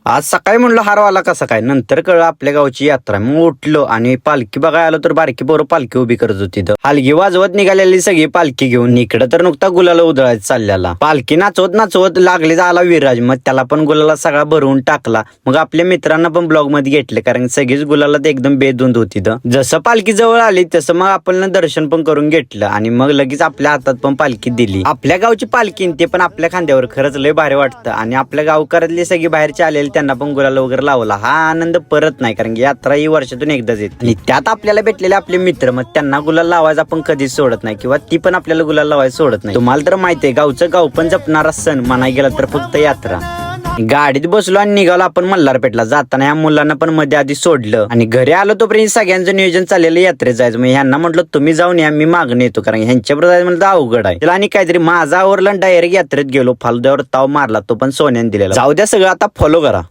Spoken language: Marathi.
आज सकाळी म्हणलं हारवाला कसा काय, नंतर कळलं आपल्या गावची यात्रा. मग उठलो आणि पालखी बघायला आलो तर बारकी पोरं पालखी उभी करत होती. हलगी वाजवत निघालेली सगळी पालखी घेऊन. इकडं तर नुकता गुलाला उधळायचा चालल्याला. पालखी नाचवत नाचवत लागली आला विराज. मग त्याला पण गुलाला सगळा भरवून टाकला. मग आपल्या मित्रांना पण ब्लॉग मध्ये घेतले, कारण सगळीच गुलाला एकदम बेधुंद होती. जसं पालखी जवळ आली तसं मग आपण दर्शन पण करून घेतलं आणि मग लगेच आपल्या हातात पण पालखी दिली. आपल्या गावची पालखी ते पण आपल्या खांद्यावर. खरंच लय भारी वाटतं. आणि आपल्या गावकरातली सगळी बाहेरचे आलेले त्यांना पण गुलाल वगैरे लावला. हा आनंद परत नाही, कारण की यात्रा ही वर्षातून एकदाच येते. आणि त्यात आपल्याला भेटलेले आपले मित्र, मग त्यांना गुलाल लावायचा आपण कधीच सोडत नाही, किंवा ती पण आपल्याला गुलाल लावायला सोडत नाही. तुम्हाला तर माहितीये गावचं गाव पण जपणारा सण म्हणाय गेला तर फक्त यात्रा. गाडीत बसलो आणि निघालो आपण मल्हारपेठला. जाताना या मुलांना पण मध्ये आधी सोडलं आणि घरी आलो तोपर्यंत सगळ्यांचं नियोजन चाललेलं यात्रेत जायचं. मग ह्यांना म्हटलं तुम्ही जाऊन या, मी मागणी येतो, कारण ह्यांच्याबरोबर जायचं म्हटलं अवघड आहे. त्याला आणि काहीतरी माझा आवरलं, डायरेक्ट यात्रेत गेलो. फालुद्यावर ताव मारला, तो पण सोन्याने दिलेला. जाऊ द्या, सगळं आता फॉलो करा.